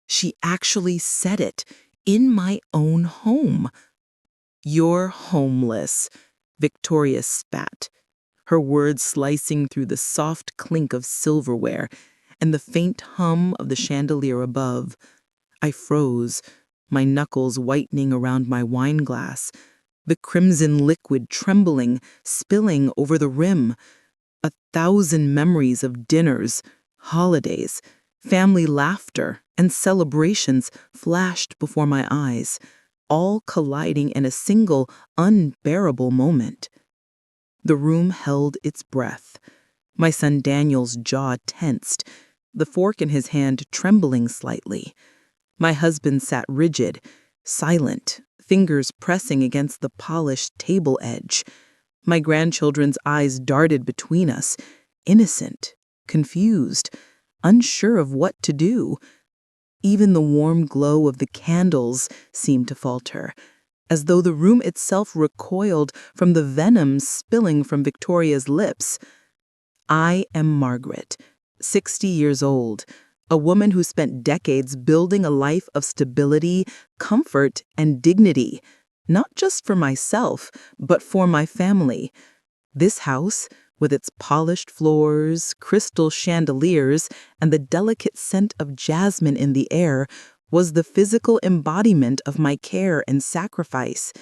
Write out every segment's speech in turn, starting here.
She actually said it in my own home. "You're homeless," Victoria spat, her words slicing through the soft clink of silverware and the faint hum of the chandelier above. I froze, my knuckles whitening around my wine glass, the crimson liquid trembling, spilling over the rim. 1,000 memories of dinners, holidays, family laughter, and celebrations flashed before my eyes, all colliding in a single, unbearable moment. The room held its breath. My son Daniel's jaw tensed, the fork in his hand trembling slightly. My husband sat rigid, silent, fingers pressing against the polished table edge. My grandchildren's eyes darted between us, innocent, confused, unsure of what to do. Even the warm glow of the candles seemed to falter, as though the room itself recoiled from the venom spilling from Victoria's lips. I am Margaret, 60 years old, a woman who spent decades building a life of stability, comfort, and dignity, not just for myself, but for my family. This house, with its polished floors, crystal chandeliers, and the delicate scent of jasmine in the air, was the physical embodiment of my care and sacrifice.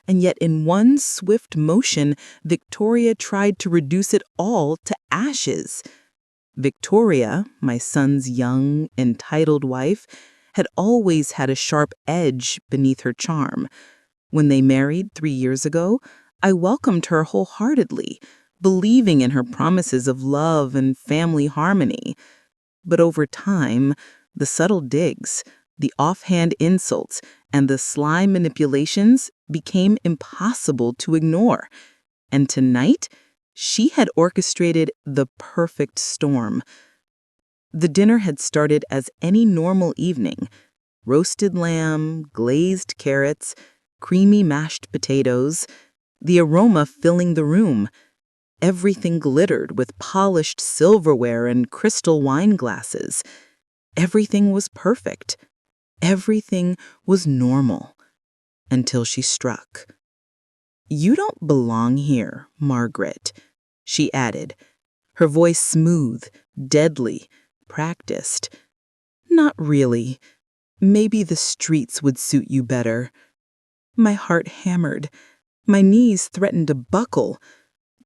And yet in one swift motion, Victoria tried to reduce it all to ashes. Victoria, my son's young, entitled wife, had always had a sharp edge beneath her charm. When they married 3 years ago, I welcomed her wholeheartedly, believing in her promises of love and family harmony. But over time, the subtle digs, the offhand insults, and the sly manipulations became impossible to ignore. And tonight, she had orchestrated the perfect storm. The dinner had started as any normal evening: roasted lamb, glazed carrots, creamy mashed potatoes, the aroma filling the room. Everything glittered with polished silverware and crystal wine glasses. Everything was perfect. Everything was normal. Until she struck. "You don't belong here, Margaret," she added, her voice smooth, deadly, practiced. "Not really. Maybe the streets would suit you better." My heart hammered. My knees threatened to buckle.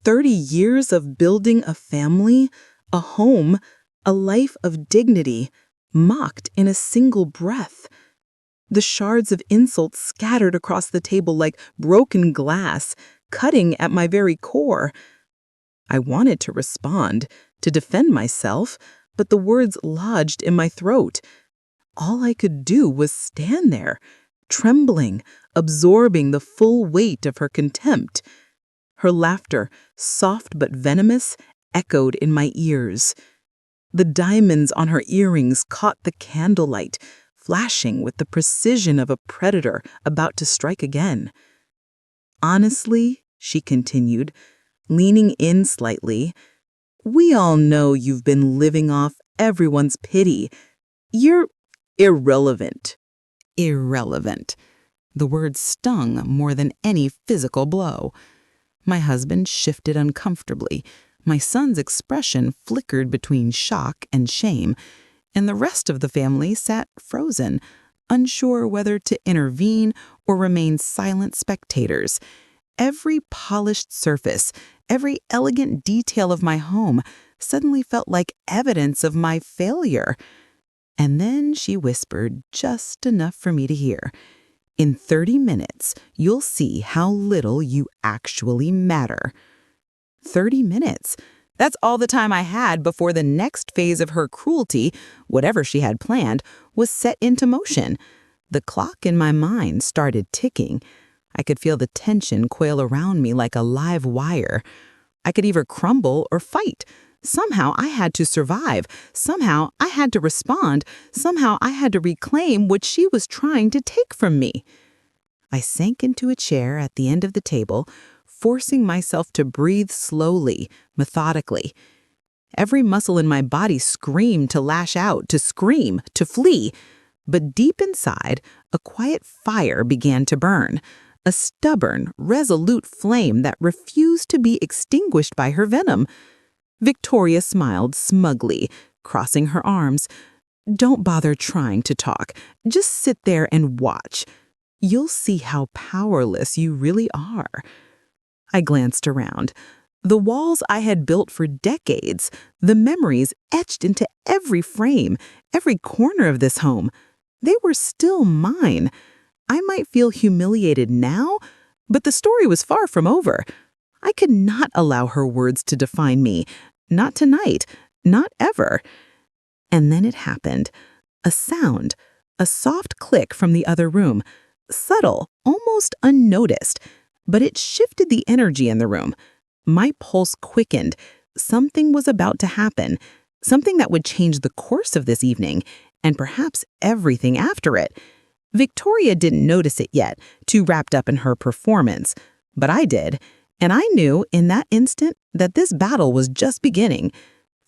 30 years of building a family, a home, a life of dignity, mocked in a single breath. The shards of insults scattered across the table like broken glass, cutting at my very core. I wanted to respond, to defend myself, but the words lodged in my throat. All I could do was stand there, trembling, absorbing the full weight of her contempt. Her laughter, soft but venomous, echoed in my ears. The diamonds on her earrings caught the candlelight, flashing with the precision of a predator about to strike again. "Honestly," she continued, leaning in slightly, "we all know you've been living off everyone's pity. You're irrelevant." Irrelevant. The word stung more than any physical blow. My husband shifted uncomfortably. My son's expression flickered between shock and shame, and the rest of the family sat frozen, unsure whether to intervene or remain silent spectators. Every polished surface, every elegant detail of my home suddenly felt like evidence of my failure. And then she whispered just enough for me to hear, "In 30 minutes, you'll see how little you actually matter." 30 minutes. That's all the time I had before the next phase of her cruelty, whatever she had planned, was set into motion. The clock in my mind started ticking. I could feel the tension coil around me like a live wire. I could either crumble or fight. Somehow I had to survive. Somehow I had to respond. Somehow I had to reclaim what she was trying to take from me. I sank into a chair at the end of the table, forcing myself to breathe slowly, methodically. Every muscle in my body screamed to lash out, to scream, to flee. But deep inside, a quiet fire began to burn, a stubborn, resolute flame that refused to be extinguished by her venom. Victoria smiled smugly, crossing her arms. "Don't bother trying to talk. Just sit there and watch. You'll see how powerless you really are." I glanced around. The walls I had built for decades, the memories etched into every frame, every corner of this home, they were still mine. I might feel humiliated now, but the story was far from over. I could not allow her words to define me. Not tonight. Not ever. And then it happened. A sound, a soft click from the other room. Subtle, almost unnoticed, but it shifted the energy in the room. My pulse quickened. Something was about to happen, something that would change the course of this evening, and perhaps everything after it. Victoria didn't notice it yet, too wrapped up in her performance, but I did, and I knew in that instant that this battle was just beginning.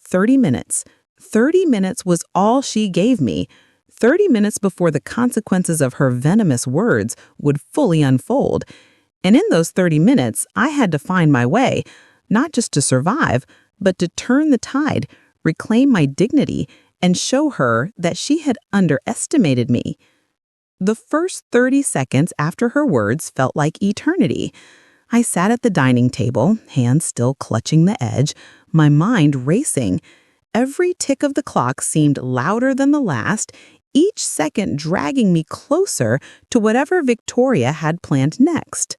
30 minutes. 30 minutes was all she gave me. 30 minutes before the consequences of her venomous words would fully unfold. And in those 30 minutes, I had to find my way, not just to survive, but to turn the tide, reclaim my dignity, and show her that she had underestimated me. The first 30 seconds after her words felt like eternity. I sat at the dining table, hands still clutching the edge, my mind racing. Every tick of the clock seemed louder than the last, each second dragging me closer to whatever Victoria had planned next.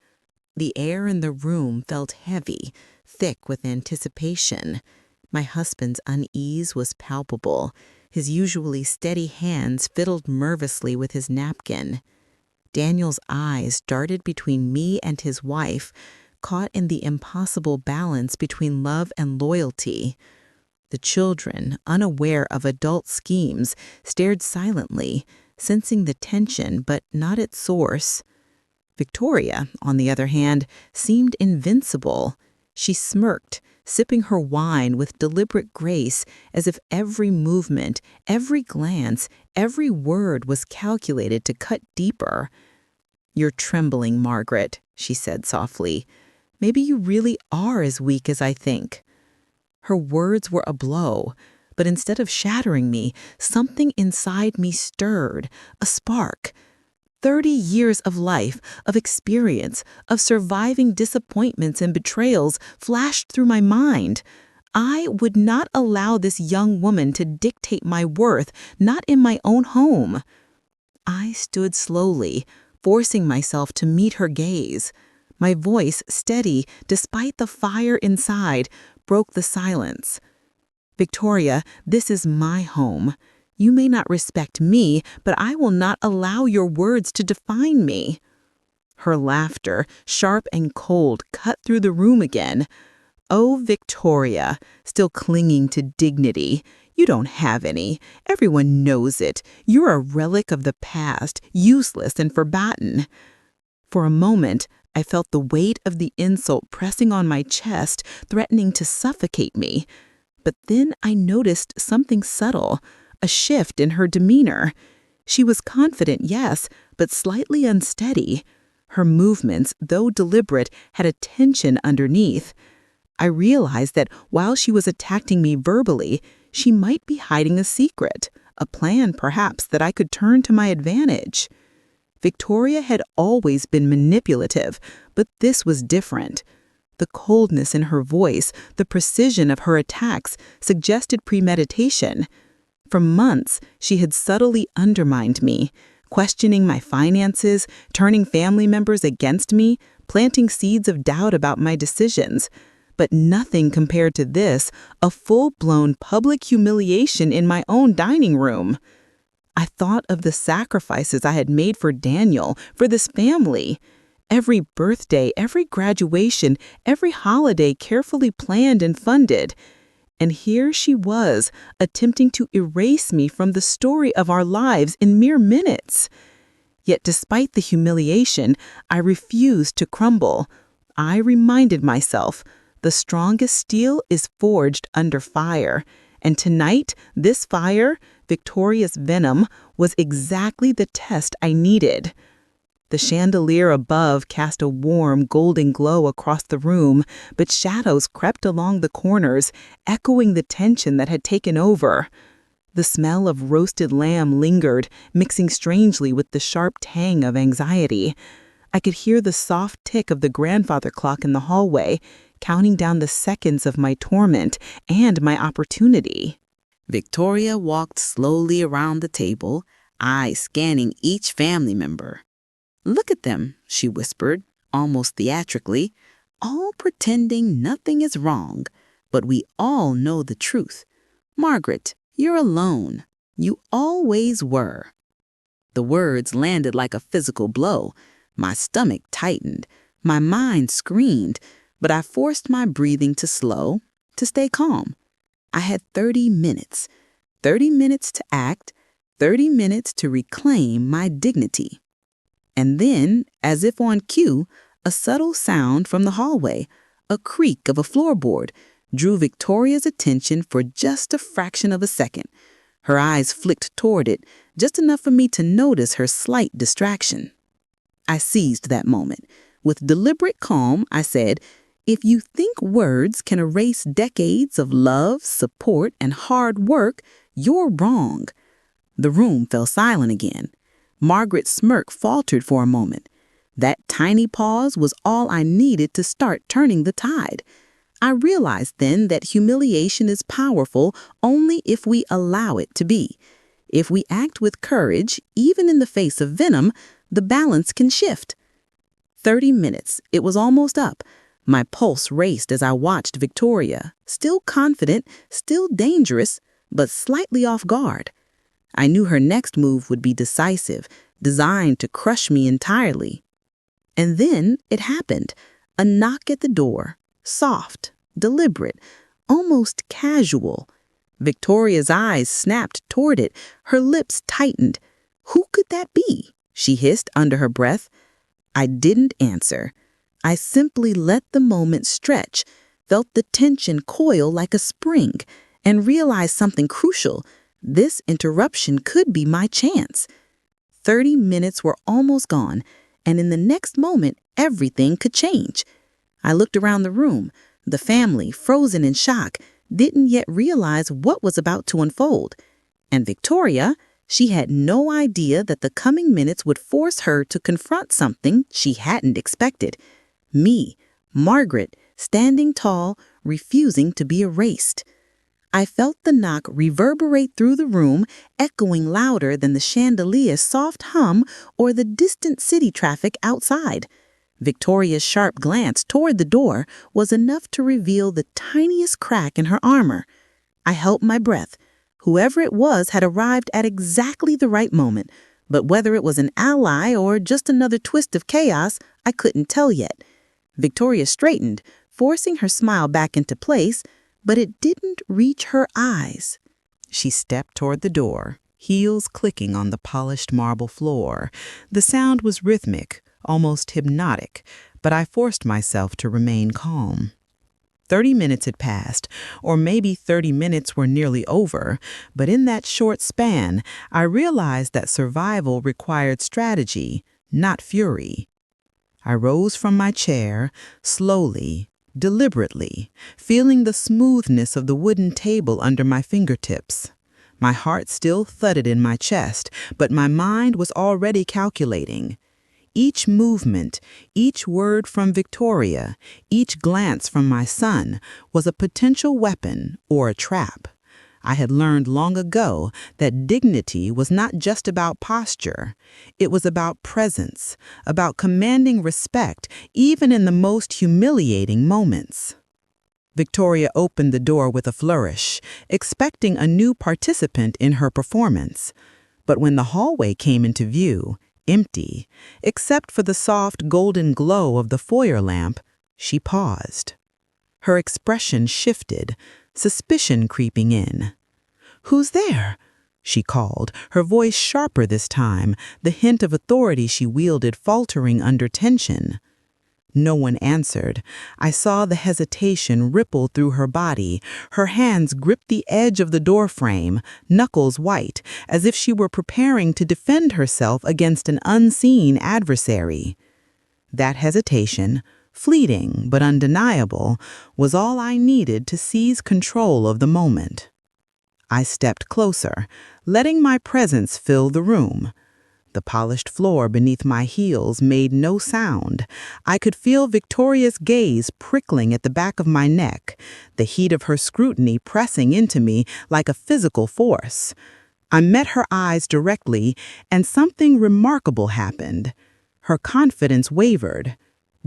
The air in the room felt heavy, thick with anticipation. My husband's unease was palpable. His usually steady hands fiddled nervously with his napkin. Daniel's eyes darted between me and his wife, caught in the impossible balance between love and loyalty. The children, unaware of adult schemes, stared silently, sensing the tension but not its source. Victoria, on the other hand, seemed invincible. She smirked, sipping her wine with deliberate grace, as if every movement, every glance, every word was calculated to cut deeper. "You're trembling, Margaret," she said softly. "Maybe you really are as weak as I think." Her words were a blow, but instead of shattering me, something inside me stirred, a spark. 30 years of life, of experience, of surviving disappointments and betrayals flashed through my mind. I would not allow this young woman to dictate my worth, not in my own home. I stood slowly, forcing myself to meet her gaze. My voice, steady despite the fire inside, broke the silence. "Victoria, this is my home. You may not respect me, but I will not allow your words to define me." Her laughter, sharp and cold, cut through the room again. "Oh, Victoria, still clinging to dignity. You don't have any. Everyone knows it. You're a relic of the past, useless and forgotten." For a moment, I felt the weight of the insult pressing on my chest, threatening to suffocate me. But then I noticed something subtle, a shift in her demeanor. She was confident, yes, but slightly unsteady. Her movements, though deliberate, had a tension underneath. I realized that while she was attacking me verbally, she might be hiding a secret, a plan perhaps that I could turn to my advantage. Victoria had always been manipulative, but this was different. The coldness in her voice, the precision of her attacks suggested premeditation. For months, she had subtly undermined me, questioning my finances, turning family members against me, planting seeds of doubt about my decisions. But nothing compared to this, a full-blown public humiliation in my own dining room. I thought of the sacrifices I had made for Daniel, for this family. Every birthday, every graduation, every holiday carefully planned and funded. And here she was, attempting to erase me from the story of our lives in mere minutes. Yet despite the humiliation, I refused to crumble. I reminded myself, the strongest steel is forged under fire, And tonight, this fire, Victoria's venom, was exactly the test I needed. The chandelier above cast a warm, golden glow across the room, but shadows crept along the corners, echoing the tension that had taken over. The smell of roasted lamb lingered, mixing strangely with the sharp tang of anxiety. I could hear the soft tick of the grandfather clock in the hallway, counting down the seconds of my torment and my opportunity. Victoria walked slowly around the table, eyes scanning each family member. "Look at them," she whispered, almost theatrically, "all pretending nothing is wrong, but we all know the truth. Margaret, you're alone. You always were." The words landed like a physical blow. My stomach tightened. My mind screamed, but I forced my breathing to slow, to stay calm. I had 30 minutes. 30 minutes to act, 30 minutes to reclaim my dignity. And then, as if on cue, a subtle sound from the hallway, a creak of a floorboard, drew Victoria's attention for just a fraction of a second. Her eyes flicked toward it, just enough for me to notice her slight distraction. I seized that moment. With deliberate calm, I said, "If you think words can erase decades of love, support, and hard work, you're wrong." The room fell silent again. Margaret's smirk faltered for a moment. That tiny pause was all I needed to start turning the tide. I realized then that humiliation is powerful only if we allow it to be. If we act with courage, even in the face of venom, the balance can shift. 30 minutes. It was almost up. My pulse raced as I watched Victoria, still confident, still dangerous, but slightly off guard. I knew her next move would be decisive, designed to crush me entirely. And then it happened. A knock at the door. Soft, deliberate, almost casual. Victoria's eyes snapped toward it, her lips tightened. "Who could that be?" she hissed under her breath. I didn't answer. I simply let the moment stretch, felt the tension coil like a spring, and realized something crucial. This interruption could be my chance. 30 minutes were almost gone, and in the next moment, everything could change. I looked around the room. The family, frozen in shock, didn't yet realize what was about to unfold. And Victoria, she had no idea that the coming minutes would force her to confront something she hadn't expected. Me, Margaret, standing tall, refusing to be erased. I felt the knock reverberate through the room, echoing louder than the chandelier's soft hum or the distant city traffic outside. Victoria's sharp glance toward the door was enough to reveal the tiniest crack in her armor. I held my breath. Whoever it was had arrived at exactly the right moment, but whether it was an ally or just another twist of chaos, I couldn't tell yet. Victoria straightened, forcing her smile back into place, but it didn't reach her eyes. She stepped toward the door, heels clicking on the polished marble floor. The sound was rhythmic, almost hypnotic, but I forced myself to remain calm. 30 minutes had passed, or maybe 30 minutes were nearly over, but in that short span, I realized that survival required strategy, not fury. I rose from my chair, slowly, deliberately, feeling the smoothness of the wooden table under my fingertips. My heart still thudded in my chest, but my mind was already calculating. Each movement, each word from Victoria, each glance from my son was a potential weapon or a trap. I had learned long ago that dignity was not just about posture. It was about presence, about commanding respect even in the most humiliating moments. Victoria opened the door with a flourish, expecting a new participant in her performance. But when the hallway came into view, empty, except for the soft golden glow of the foyer lamp, she paused. Her expression shifted, suspicion creeping in. "Who's there?" she called, her voice sharper this time, the hint of authority she wielded faltering under tension. No one answered. I saw the hesitation ripple through her body. Her hands gripped the edge of the doorframe, knuckles white, as if she were preparing to defend herself against an unseen adversary. That hesitation, fleeting but undeniable, was all I needed to seize control of the moment. I stepped closer, letting my presence fill the room. The polished floor beneath my heels made no sound. I could feel Victoria's gaze prickling at the back of my neck, the heat of her scrutiny pressing into me like a physical force. I met her eyes directly, and something remarkable happened. Her confidence wavered.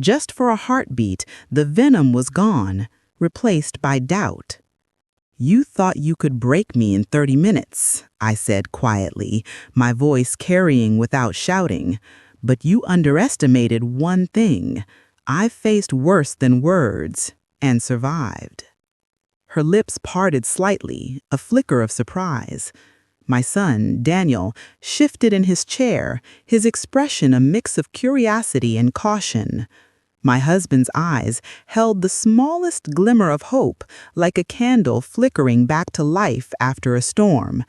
Just for a heartbeat, the venom was gone, replaced by doubt. "You thought you could break me in 30 minutes, I said quietly, my voice carrying without shouting. But you underestimated one thing. I faced worse than words, and survived." Her lips parted slightly, a flicker of surprise. My son, Daniel, shifted in his chair, his expression a mix of curiosity and caution. My husband's eyes held the smallest glimmer of hope, like a candle flickering back to life after a storm.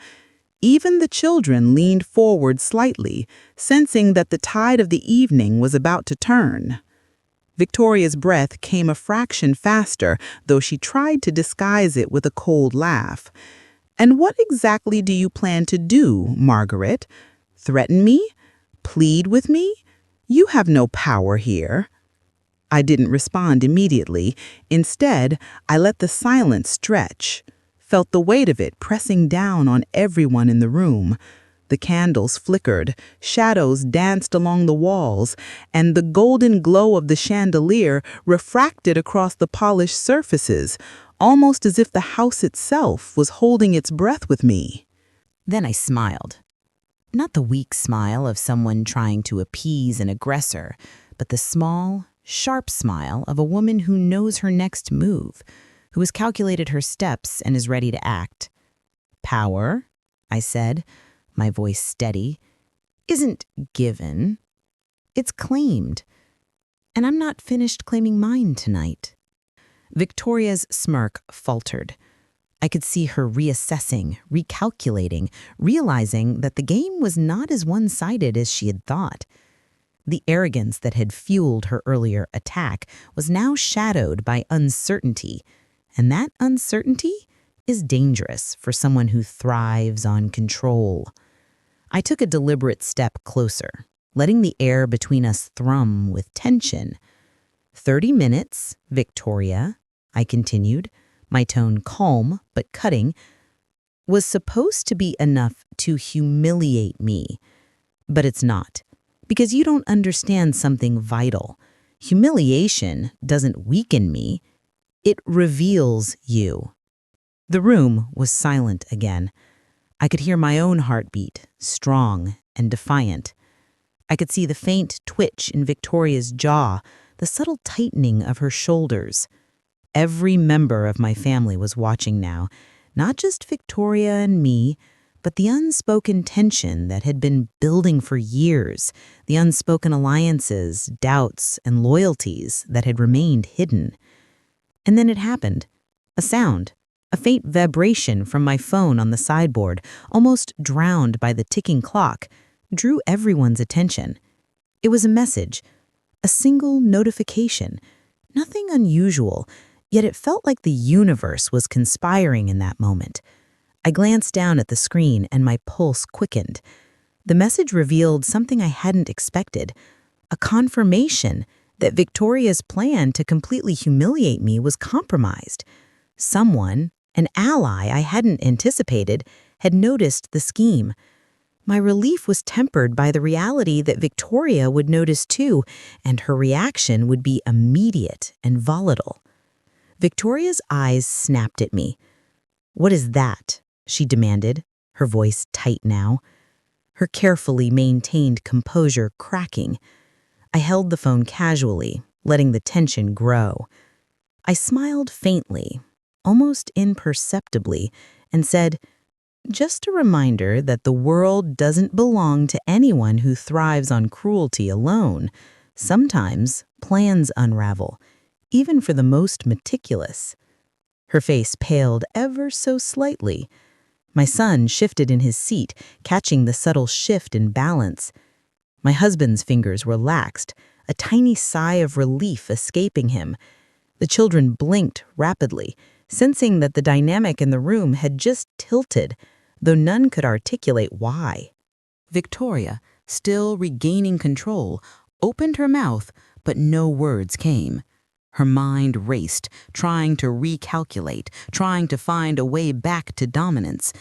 Even the children leaned forward slightly, sensing that the tide of the evening was about to turn. Victoria's breath came a fraction faster, though she tried to disguise it with a cold laugh. "And what exactly do you plan to do, Margaret? Threaten me? Plead with me? You have no power here." I didn't respond immediately. Instead, I let the silence stretch, felt the weight of it pressing down on everyone in the room. The candles flickered, shadows danced along the walls, and the golden glow of the chandelier refracted across the polished surfaces, almost as if the house itself was holding its breath with me. Then I smiled. Not the weak smile of someone trying to appease an aggressor, but the small, sharp smile of a woman who knows her next move, who has calculated her steps and is ready to act. "Power," I said, my voice steady, "isn't given. It's claimed. And I'm not finished claiming mine tonight." Victoria's smirk faltered. I could see her reassessing, recalculating, realizing that the game was not as one-sided as she had thought. The arrogance that had fueled her earlier attack was now shadowed by uncertainty, and that uncertainty is dangerous for someone who thrives on control. I took a deliberate step closer, letting the air between us thrum with tension. 30 minutes, Victoria, I continued, my tone calm but cutting, was supposed to be enough to humiliate me. But it's not. Because you don't understand something vital. Humiliation doesn't weaken me. It reveals you. The room was silent again. I could hear my own heartbeat, strong and defiant. I could see the faint twitch in Victoria's jaw, the subtle tightening of her shoulders. Every member of my family was watching now, not just Victoria and me, but the unspoken tension that had been building for years, the unspoken alliances, doubts, and loyalties that had remained hidden. And then it happened. A sound, a faint vibration from my phone on the sideboard, almost drowned by the ticking clock, drew everyone's attention. It was a message, a single notification, nothing unusual, yet it felt like the universe was conspiring in that moment. I glanced down at the screen and my pulse quickened. The message revealed something I hadn't expected, a confirmation that Victoria's plan to completely humiliate me was compromised. Someone, an ally I hadn't anticipated, had noticed the scheme. My relief was tempered by the reality that Victoria would notice too, and her reaction would be immediate and volatile. Victoria's eyes snapped at me. "What is that?" she demanded, her voice tight now. Her carefully maintained composure cracking. I held the phone casually, letting the tension grow. I smiled faintly, almost imperceptibly, and said, "Just a reminder that the world doesn't belong to anyone who thrives on cruelty alone. Sometimes Plans unravel, even for the most meticulous. Her face paled ever so slightly. My son shifted in his seat, catching the subtle shift in balance. My husband's fingers relaxed, a tiny sigh of relief escaping him. The children blinked rapidly, sensing that the dynamic in the room had just tilted, though none could articulate why. Victoria, still regaining control, opened her mouth, but no words came. Her mind raced, trying to recalculate, trying to find a way back to dominance.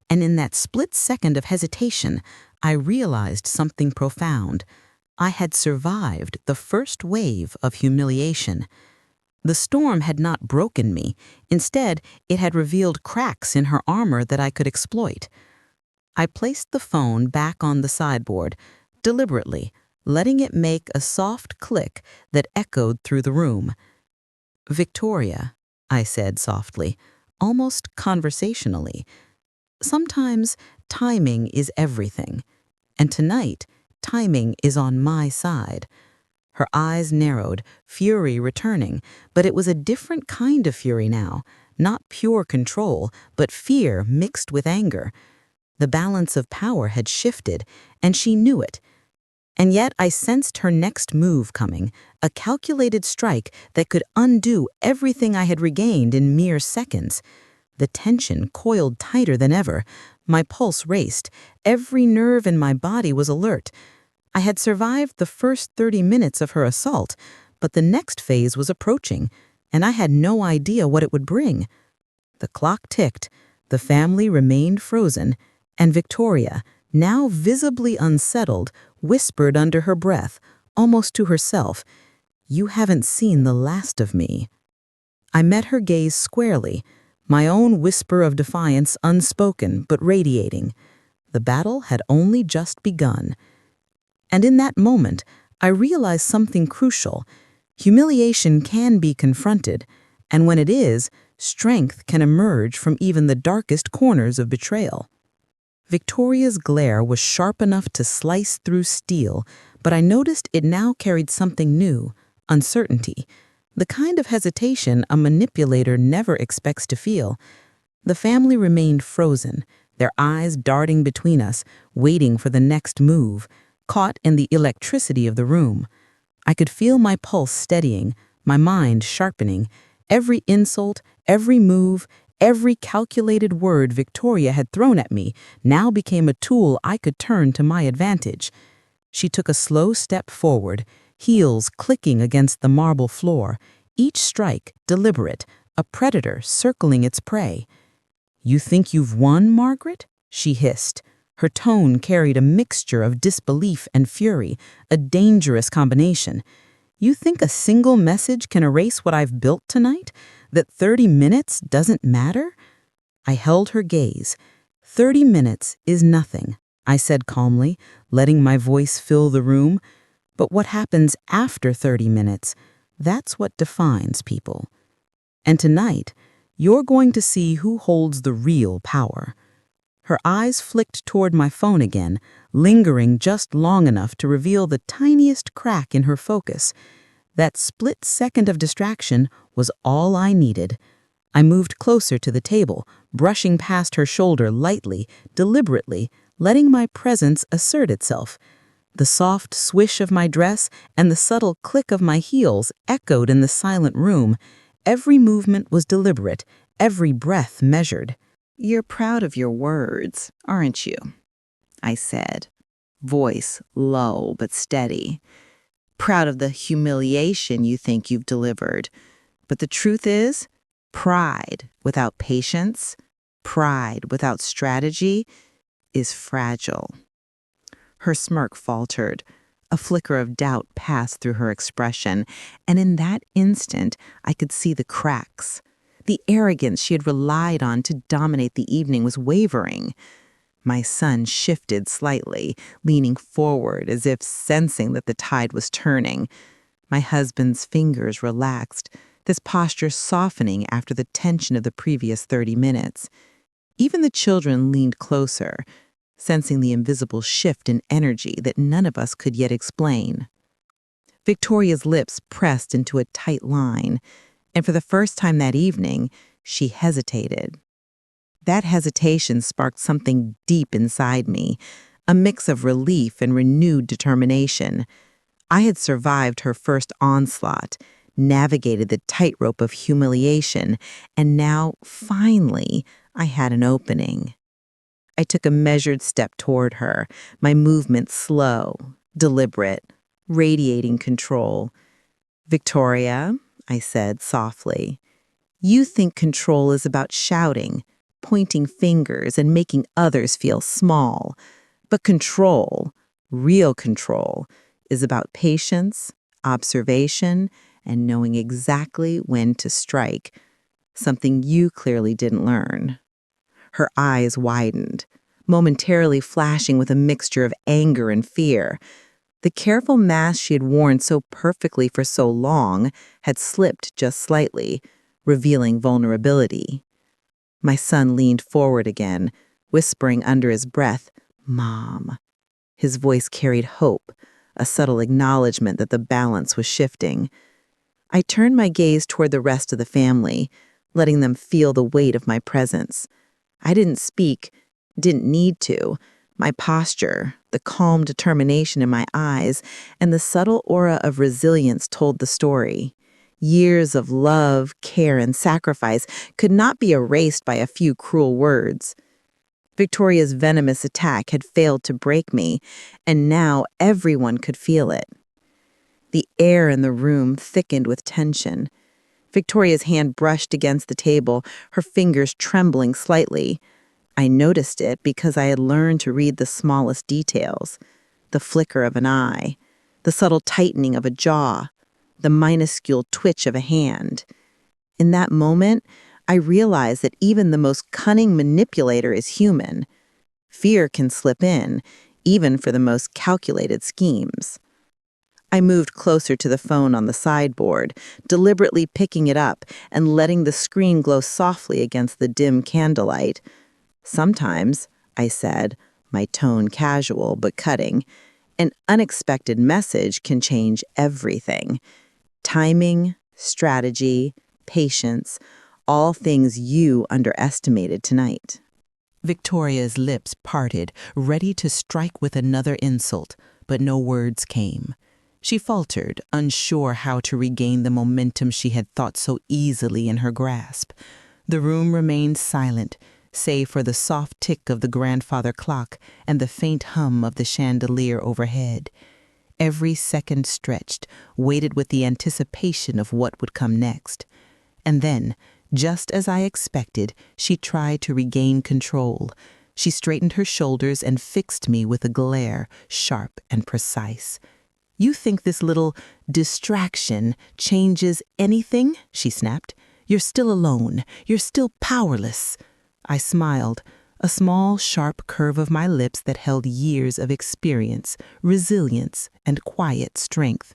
And in that split second of hesitation, I realized something profound. I had survived the first wave of humiliation. The storm had not broken me. Instead, it had revealed cracks in her armor that I could exploit. I placed the phone back on the sideboard, deliberately, letting it make a soft click that echoed through the room. "Victoria," I said softly, almost conversationally, "sometimes timing is everything. And tonight, timing is on my side." Her eyes narrowed, fury returning, but it was a different kind of fury now, not pure control, but fear mixed with anger. The balance of power had shifted, and she knew it. And yet I sensed her next move coming, a calculated strike that could undo everything I had regained in mere seconds. The tension coiled tighter than ever. My pulse raced. Every nerve in my body was alert. I had survived the first 30 minutes of her assault, but the next phase was approaching, and I had no idea what it would bring. The clock ticked, the family remained frozen, and Victoria, now visibly unsettled, whispered under her breath, almost to herself, "You haven't seen the last of me." I met her gaze squarely, my own whisper of defiance unspoken but radiating. The battle had only just begun. And in that moment, I realized something crucial. Humiliation can be confronted, and when it is, strength can emerge from even the darkest corners of betrayal. Victoria's glare was sharp enough to slice through steel, but I noticed it now carried something new, uncertainty, the kind of hesitation a manipulator never expects to feel. The family remained frozen, their eyes darting between us, waiting for the next move, caught in the electricity of the room. I could feel my pulse steadying, my mind sharpening. Every insult, every move, every calculated word Victoria had thrown at me now became a tool I could turn to my advantage. She took a slow step forward, heels clicking against the marble floor, each strike deliberate, a predator circling its prey. "You think you've won, Margaret?" she hissed. Her tone carried a mixture of disbelief and fury, a dangerous combination. "You think a single message can erase what I've built tonight? That 30 minutes doesn't matter?" I held her gaze. 30 minutes is nothing, I said calmly, letting my voice fill the room. But what happens after 30 minutes, that's what defines people. And tonight, you're going to see who holds the real power. Her eyes flicked toward my phone again, lingering just long enough to reveal the tiniest crack in her focus. That split second of distraction was all I needed. I moved closer to the table, brushing past her shoulder lightly, deliberately, letting my presence assert itself. The soft swish of my dress and the subtle click of my heels echoed in the silent room. Every movement was deliberate, every breath measured. "You're proud of your words, aren't you?" I said, voice low but steady. "Proud of the humiliation you think you've delivered. But the truth is, pride without patience, pride without strategy, is fragile." Her smirk faltered. A flicker of doubt passed through her expression, and in that instant I could see the cracks. The arrogance she had relied on to dominate the evening was wavering. My son shifted slightly, leaning forward as if sensing that the tide was turning. My husband's fingers relaxed, this posture softening after the tension of the previous 30 minutes. Even the children leaned closer, sensing the invisible shift in energy that none of us could yet explain. Victoria's lips pressed into a tight line, and for the first time that evening, she hesitated. That hesitation sparked something deep inside me, a mix of relief and renewed determination. I had survived her first onslaught, navigated the tightrope of humiliation, and now, finally, I had an opening. I took a measured step toward her, my movement slow, deliberate, radiating control. "Victoria," I said softly, "you think control is about shouting, pointing fingers, and making others feel small. But control, real control, is about patience, observation, and knowing exactly when to strike, something you clearly didn't learn." Her eyes widened, momentarily flashing with a mixture of anger and fear. The careful mask she had worn so perfectly for so long had slipped just slightly, revealing vulnerability. My son leaned forward again, whispering under his breath, "Mom." His voice carried hope, a subtle acknowledgement that the balance was shifting. I turned my gaze toward the rest of the family, letting them feel the weight of my presence. I didn't speak, didn't need to. My posture, the calm determination in my eyes, and the subtle aura of resilience told the story. Years of love, care, and sacrifice could not be erased by a few cruel words. Victoria's venomous attack had failed to break me, and now everyone could feel it. The air in the room thickened with tension. Victoria's hand brushed against the table, her fingers trembling slightly. I noticed it because I had learned to read the smallest details: the flicker of an eye, the subtle tightening of a jaw, the minuscule twitch of a hand. In that moment, I realized that even the most cunning manipulator is human. Fear can slip in, even for the most calculated schemes. I moved closer to the phone on the sideboard, deliberately picking it up and letting the screen glow softly against the dim candlelight. "Sometimes," I said, my tone casual but cutting, "an unexpected message can change everything. Timing, strategy, patience, all things you underestimated tonight." Victoria's lips parted, ready to strike with another insult, but no words came. She faltered, unsure how to regain the momentum she had thought so easily in her grasp. The room remained silent, save for the soft tick of the grandfather clock and the faint hum of the chandelier overhead. Every second stretched, waited with the anticipation of what would come next. And then, just as I expected, she tried to regain control. She straightened her shoulders and fixed me with a glare, sharp and precise. "You think this little distraction changes anything?" she snapped. "You're still alone. You're still powerless." I smiled, a small, sharp curve of my lips that held years of experience, resilience, and quiet strength.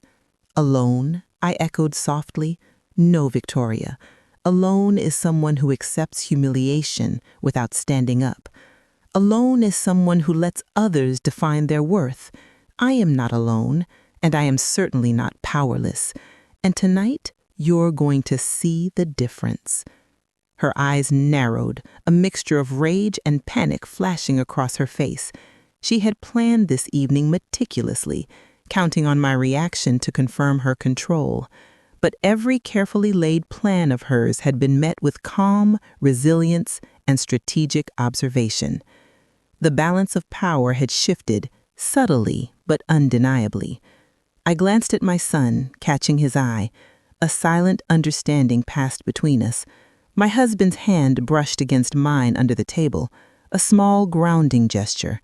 "Alone?" I echoed softly. "No, Victoria. Alone is someone who accepts humiliation without standing up. Alone is someone who lets others define their worth. I am not alone, and I am certainly not powerless. And tonight, you're going to see the difference." Her eyes narrowed, a mixture of rage and panic flashing across her face. She had planned this evening meticulously, counting on my reaction to confirm her control. But every carefully laid plan of hers had been met with calm, resilience, and strategic observation. The balance of power had shifted, subtly but undeniably. I glanced at my son, catching his eye. A silent understanding passed between us. My husband's hand brushed against mine under the table, a small grounding gesture,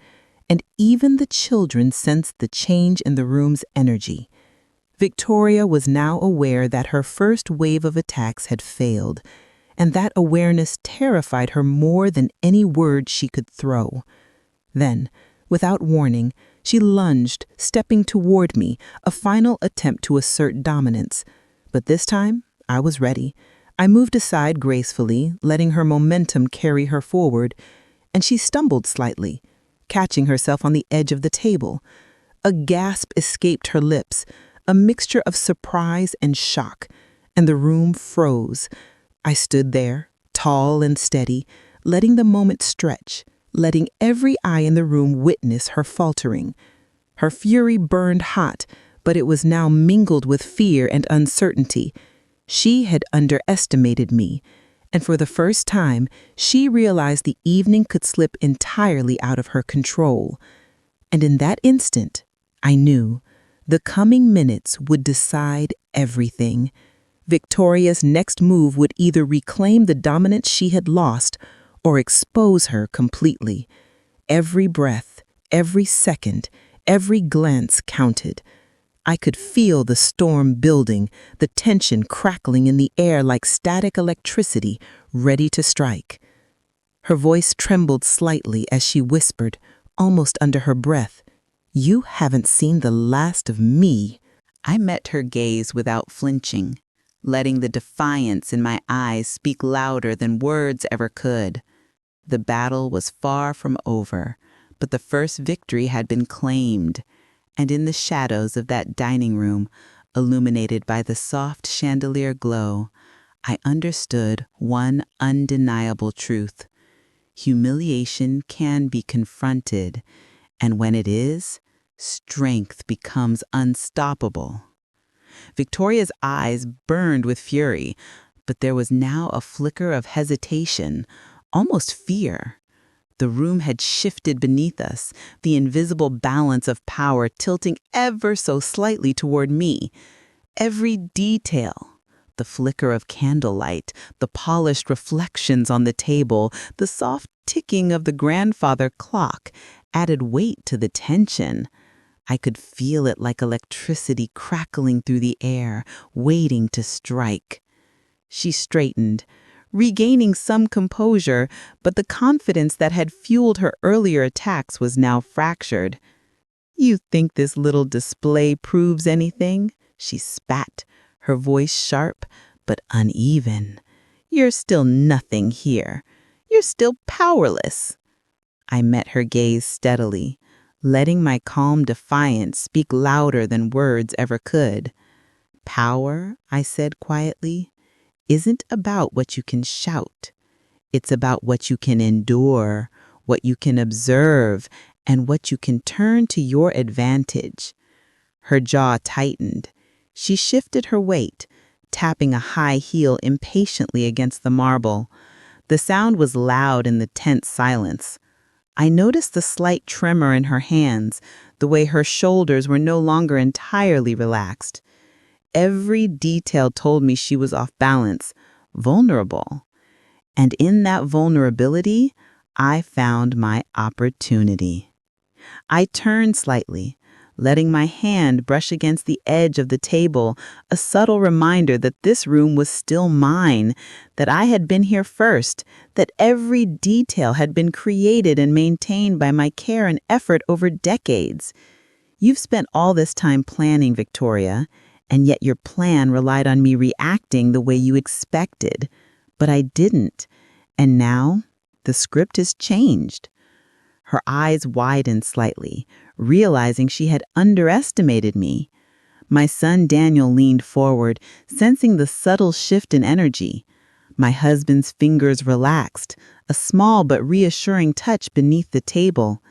and even the children sensed the change in the room's energy. Victoria was now aware that her first wave of attacks had failed, and that awareness terrified her more than any word she could throw. Then, without warning, she lunged, stepping toward me, a final attempt to assert dominance. But this time, I was ready. I moved aside gracefully, letting her momentum carry her forward, and she stumbled slightly, catching herself on the edge of the table. A gasp escaped her lips, a mixture of surprise and shock, and the room froze. I stood there, tall and steady, letting the moment stretch, letting every eye in the room witness her faltering. Her fury burned hot, but it was now mingled with fear and uncertainty. She had underestimated me, and for the first time, she realized the evening could slip entirely out of her control. And in that instant, I knew the coming minutes would decide everything. Victoria's next move would either reclaim the dominance she had lost or expose her completely. Every breath, every second, every glance counted. I could feel the storm building, the tension crackling in the air like static electricity, ready to strike. Her voice trembled slightly as she whispered, almost under her breath, "You haven't seen the last of me." I met her gaze without flinching, letting the defiance in my eyes speak louder than words ever could. The battle was far from over, but the first victory had been claimed, and in the shadows of that dining room, illuminated by the soft chandelier glow, I understood one undeniable truth. Humiliation can be confronted, and when it is, strength becomes unstoppable. Victoria's eyes burned with fury, but there was now a flicker of hesitation, almost fear. The room had shifted beneath us, the invisible balance of power tilting ever so slightly toward me. Every detail, the flicker of candlelight, the polished reflections on the table, the soft ticking of the grandfather clock, added weight to the tension. I could feel it like electricity crackling through the air, waiting to strike. She straightened, regaining some composure, but the confidence that had fueled her earlier attacks was now fractured. "You think this little display proves anything?" She spat, her voice sharp but uneven. "You're still nothing here. You're still powerless." I met her gaze steadily, letting my calm defiance speak louder than words ever could. "Power," I said quietly, "isn't about what you can shout. It's about what you can endure, what you can observe, and what you can turn to your advantage." Her jaw tightened. She shifted her weight, tapping a high heel impatiently against the marble. The sound was loud in the tense silence. I noticed the slight tremor in her hands, the way her shoulders were no longer entirely relaxed. Every detail told me she was off balance, vulnerable. And in that vulnerability, I found my opportunity. I turned slightly, letting my hand brush against the edge of the table, a subtle reminder that this room was still mine, that I had been here first, that every detail had been created and maintained by my care and effort over decades. "You've spent all this time planning, Victoria, and yet your plan relied on me reacting the way you expected. But I didn't. And now the script has changed." Her eyes widened slightly, realizing she had underestimated me. My son Daniel leaned forward, sensing the subtle shift in energy. My husband's fingers relaxed, a small but reassuring touch beneath the table.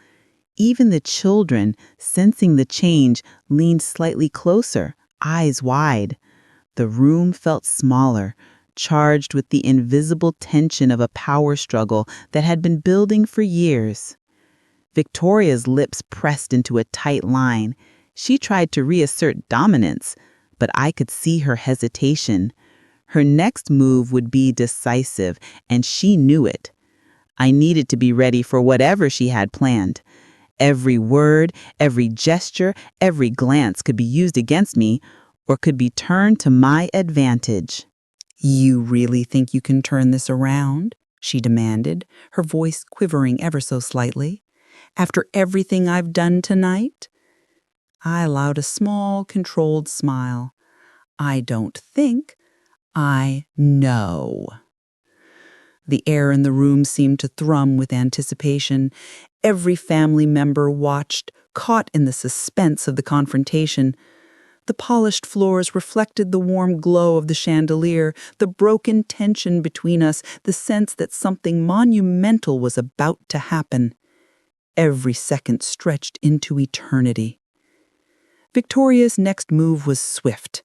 Even the children, sensing the change, leaned slightly closer, eyes wide. The room felt smaller, charged with the invisible tension of a power struggle that had been building for years. Victoria's lips pressed into a tight line. She tried to reassert dominance, but I could see her hesitation. Her next move would be decisive, and she knew it. I needed to be ready for whatever she had planned. Every word, every gesture, every glance could be used against me or could be turned to my advantage. "You really think you can turn this around?" she demanded, her voice quivering ever so slightly. "After everything I've done tonight?" I allowed a small, controlled smile. "I don't think. I know." The air in the room seemed to thrum with anticipation. Every family member watched, caught in the suspense of the confrontation. The polished floors reflected the warm glow of the chandelier, the broken tension between us, the sense that something monumental was about to happen. Every second stretched into eternity. Victoria's next move was swift.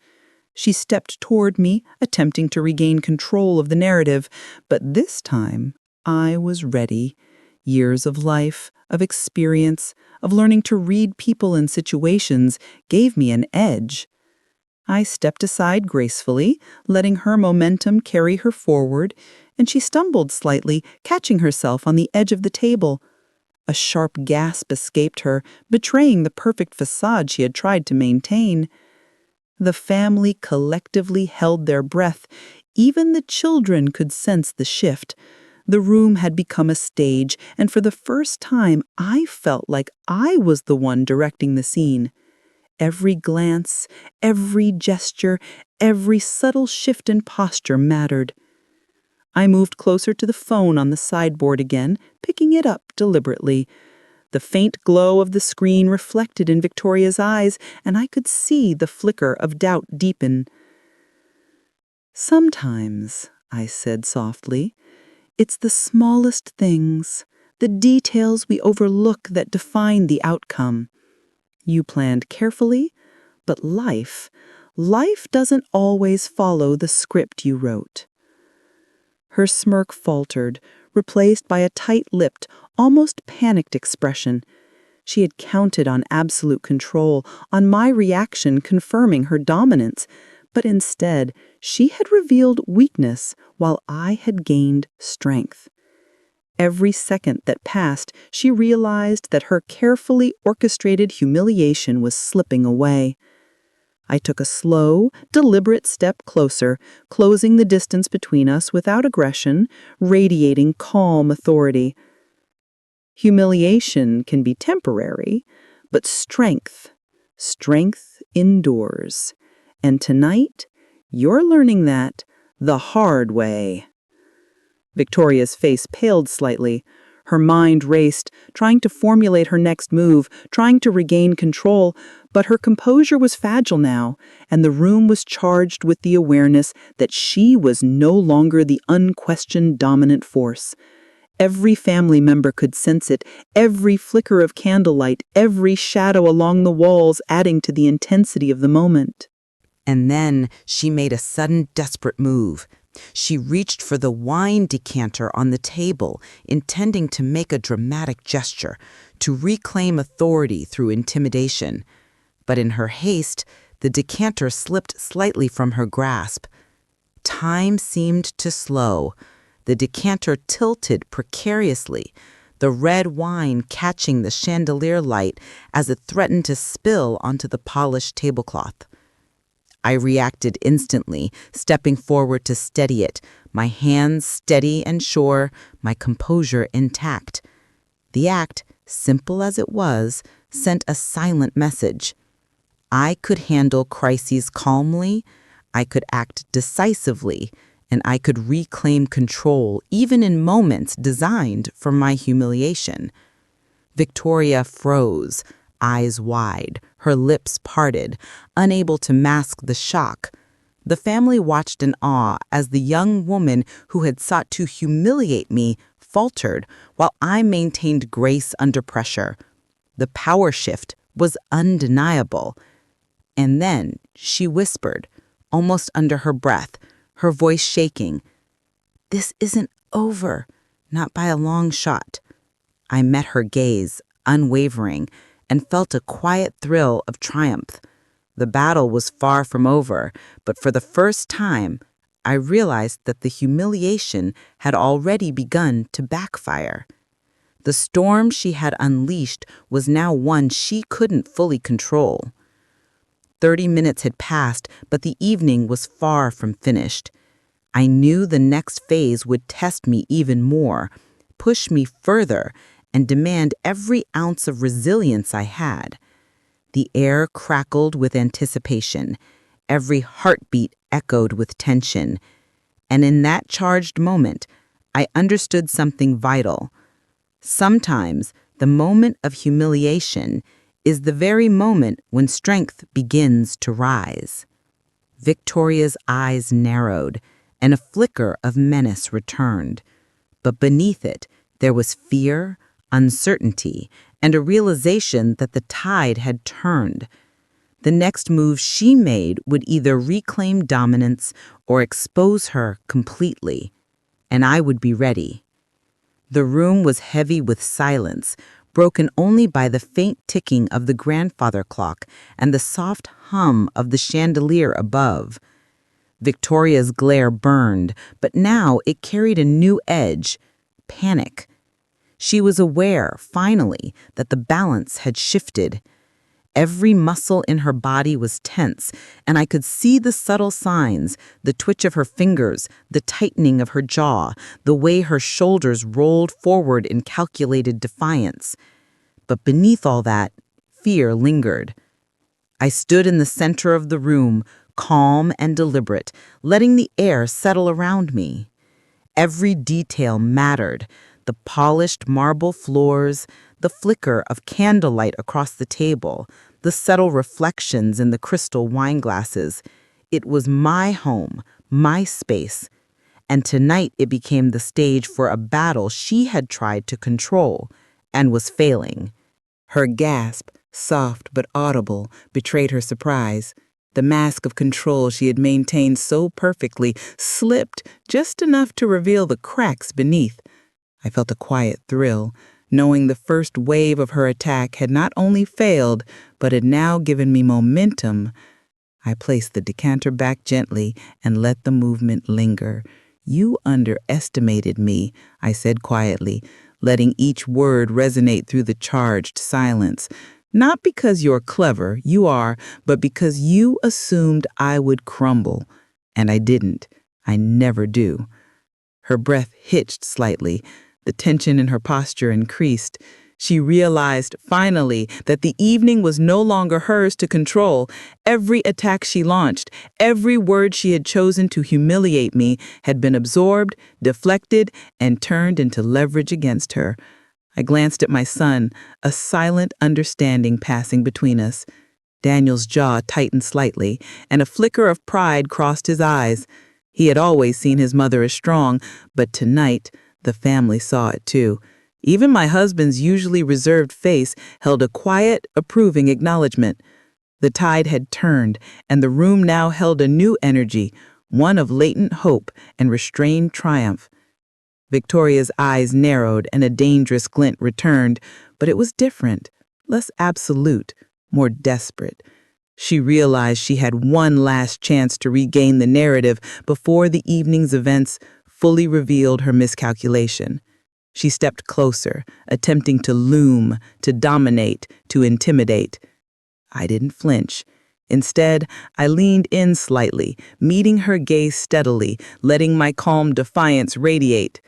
She stepped toward me, attempting to regain control of the narrative, but this time I was ready. Years of life, of experience, of learning to read people and situations gave me an edge. I stepped aside gracefully, letting her momentum carry her forward, and she stumbled slightly, catching herself on the edge of the table. A sharp gasp escaped her, betraying the perfect facade she had tried to maintain. The family collectively held their breath. Even the children could sense the shift. The room had become a stage, and for the first time, I felt like I was the one directing the scene. Every glance, every gesture, every subtle shift in posture mattered. I moved closer to the phone on the sideboard again, picking it up deliberately. The faint glow of the screen reflected in Victoria's eyes, and I could see the flicker of doubt deepen. "Sometimes," I said softly, "it's the smallest things, the details we overlook that define the outcome. You planned carefully, but life doesn't always follow the script you wrote." Her smirk faltered, replaced by a tight-lipped, almost panicked expression. She had counted on absolute control, on my reaction confirming her dominance, but instead, she had revealed weakness while I had gained strength. Every second that passed, she realized that her carefully orchestrated humiliation was slipping away. I took a slow, deliberate step closer, closing the distance between us without aggression, radiating calm authority. Humiliation can be temporary, but strength endures. And tonight, you're learning that the hard way. Victoria's face paled slightly. Her mind raced, trying to formulate her next move, trying to regain control, but her composure was fragile now, and the room was charged with the awareness that she was no longer the unquestioned dominant force. Every family member could sense it, every flicker of candlelight, every shadow along the walls adding to the intensity of the moment. And then she made a sudden, desperate move. She reached for the wine decanter on the table, intending to make a dramatic gesture, to reclaim authority through intimidation. But in her haste, the decanter slipped slightly from her grasp. Time seemed to slow. The decanter tilted precariously, the red wine catching the chandelier light as it threatened to spill onto the polished tablecloth. I reacted instantly, stepping forward to steady it, my hands steady and sure, my composure intact. The act, simple as it was, sent a silent message. I could handle crises calmly, I could act decisively, and I could reclaim control even in moments designed for my humiliation. Victoria froze, eyes wide, her lips parted, unable to mask the shock. The family watched in awe as the young woman who had sought to humiliate me faltered while I maintained grace under pressure. The power shift was undeniable. And then she whispered, almost under her breath, her voice shaking, "This isn't over, not by a long shot." I met her gaze, unwavering, and felt a quiet thrill of triumph. The battle was far from over, but for the first time, I realized that the humiliation had already begun to backfire. The storm she had unleashed was now one she couldn't fully control. 30 minutes had passed, but the evening was far from finished. I knew the next phase would test me even more, push me further, and demand every ounce of resilience I had. The air crackled with anticipation. Every heartbeat echoed with tension. And in that charged moment, I understood something vital. Sometimes the moment of humiliation is the very moment when strength begins to rise. Victoria's eyes narrowed, and a flicker of menace returned. But beneath it, there was fear, uncertainty, and a realization that the tide had turned. The next move she made would either reclaim dominance or expose her completely, and I would be ready. The room was heavy with silence, broken only by the faint ticking of the grandfather clock and the soft hum of the chandelier above. Victoria's glare burned, but now it carried a new edge: panic. She was aware, finally, that the balance had shifted. Every muscle in her body was tense, and I could see the subtle signs: the twitch of her fingers, the tightening of her jaw, the way her shoulders rolled forward in calculated defiance. But beneath all that, fear lingered. I stood in the center of the room, calm and deliberate, letting the air settle around me. Every detail mattered: the polished marble floors, the flicker of candlelight across the table, the subtle reflections in the crystal wine glasses. It was my home, my space, and tonight it became the stage for a battle she had tried to control and was failing. Her gasp, soft but audible, betrayed her surprise. The mask of control she had maintained so perfectly slipped just enough to reveal the cracks beneath. I felt a quiet thrill, knowing the first wave of her attack had not only failed, but had now given me momentum. I placed the decanter back gently and let the movement linger. "You underestimated me," I said quietly, letting each word resonate through the charged silence. "Not because you're clever, you are, but because you assumed I would crumble. And I didn't. I never do." Her breath hitched slightly. The tension in her posture increased. She realized, finally, that the evening was no longer hers to control. Every attack she launched, every word she had chosen to humiliate me, had been absorbed, deflected, and turned into leverage against her. I glanced at my son, a silent understanding passing between us. Daniel's jaw tightened slightly, and a flicker of pride crossed his eyes. He had always seen his mother as strong, but tonight, the family saw it too. Even my husband's usually reserved face held a quiet, approving acknowledgement. The tide had turned, and the room now held a new energy, one of latent hope and restrained triumph. Victoria's eyes narrowed and a dangerous glint returned, but it was different, less absolute, more desperate. She realized she had one last chance to regain the narrative before the evening's events fully revealed her miscalculation. She stepped closer, attempting to loom, to dominate, to intimidate. I didn't flinch. Instead, I leaned in slightly, meeting her gaze steadily, letting my calm defiance radiate.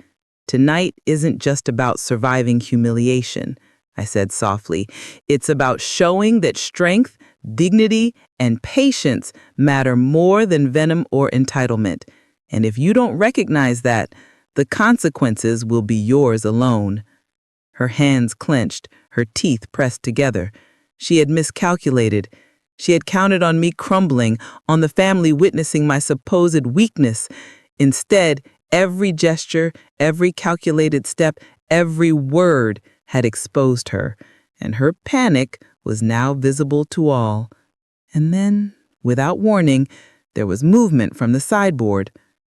"Tonight isn't just about surviving humiliation," I said softly. "It's about showing that strength, dignity, and patience matter more than venom or entitlement. And if you don't recognize that, the consequences will be yours alone." Her hands clenched, her teeth pressed together. She had miscalculated. She had counted on me crumbling, on the family witnessing my supposed weakness. Instead, every gesture, every calculated step, every word had exposed her, and her panic was now visible to all. And then, without warning, there was movement from the sideboard.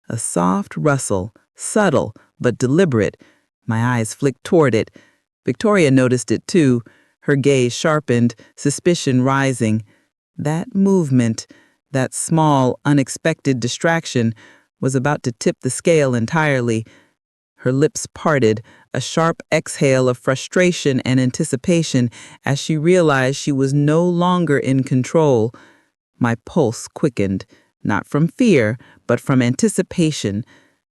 A soft rustle, subtle but deliberate. My eyes flicked toward it. Victoria noticed it too, her gaze sharpened, suspicion rising. That movement, that small, unexpected distraction, was about to tip the scale entirely. Her lips parted, a sharp exhale of frustration and anticipation as she realized she was no longer in control. My pulse quickened, not from fear, but from anticipation.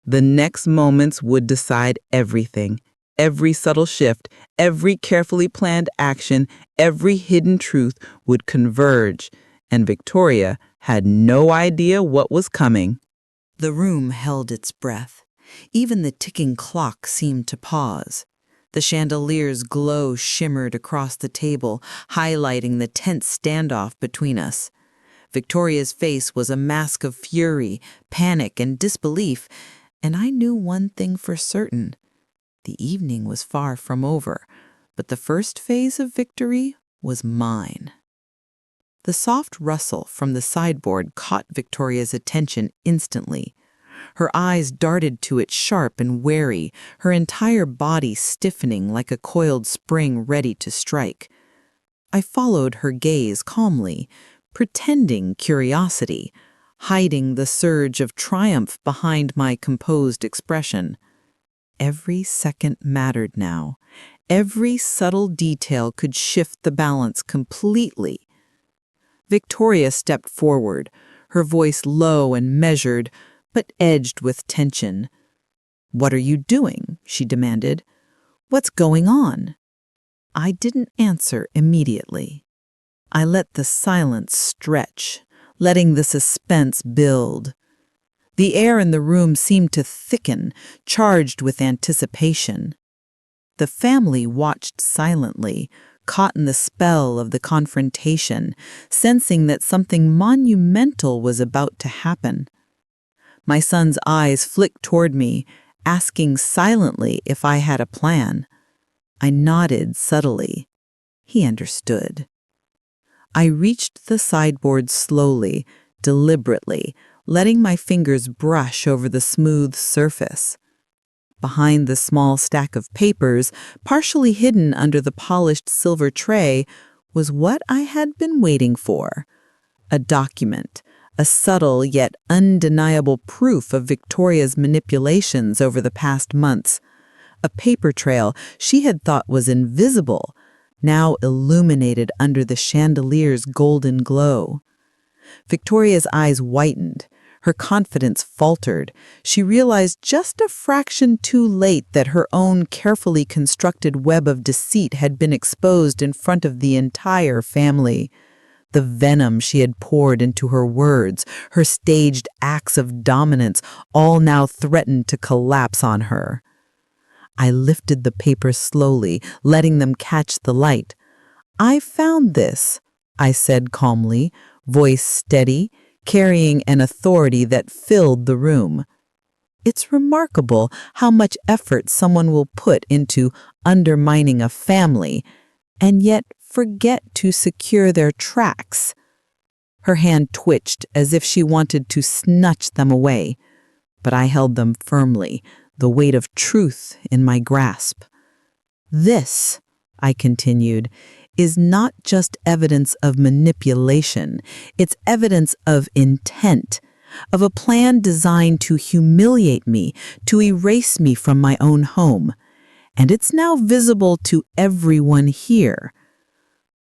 The next moments would decide everything. Every subtle shift, every carefully planned action, every hidden truth would converge, and Victoria had no idea what was coming. The room held its breath. Even the ticking clock seemed to pause. The chandelier's glow shimmered across the table, highlighting the tense standoff between us. Victoria's face was a mask of fury, panic, and disbelief, and I knew one thing for certain. The evening was far from over, but the first phase of victory was mine. The soft rustle from the sideboard caught Victoria's attention instantly. Her eyes darted to it sharp and wary, her entire body stiffening like a coiled spring ready to strike. I followed her gaze calmly, pretending curiosity, hiding the surge of triumph behind my composed expression. Every second mattered now. Every subtle detail could shift the balance completely. Victoria stepped forward, her voice low and measured, but edged with tension. "What are you doing?" she demanded. "What's going on?" I didn't answer immediately. I let the silence stretch, letting the suspense build. The air in the room seemed to thicken, charged with anticipation. The family watched silently, caught in the spell of the confrontation, sensing that something monumental was about to happen. My son's eyes flicked toward me, asking silently if I had a plan. I nodded subtly. He understood. I reached the sideboard slowly, deliberately, letting my fingers brush over the smooth surface. Behind the small stack of papers, partially hidden under the polished silver tray, was what I had been waiting for. A document, a subtle yet undeniable proof of Victoria's manipulations over the past months. A paper trail she had thought was invisible, now illuminated under the chandelier's golden glow. Victoria's eyes whitened. Her confidence faltered. She realized just a fraction too late that her own carefully constructed web of deceit had been exposed in front of the entire family. The venom she had poured into her words, her staged acts of dominance, all now threatened to collapse on her. I lifted the papers slowly, letting them catch the light. "I found this," I said calmly, voice steady, carrying an authority that filled the room. It's remarkable how much effort someone will put into undermining a family, and yet forget to secure their tracks. Her hand twitched as if she wanted to snatch them away, but I held them firmly, the weight of truth in my grasp. "This," I continued, "is not just evidence of manipulation. It's evidence of intent, of a plan designed to humiliate me, to erase me from my own home. And it's now visible to everyone here."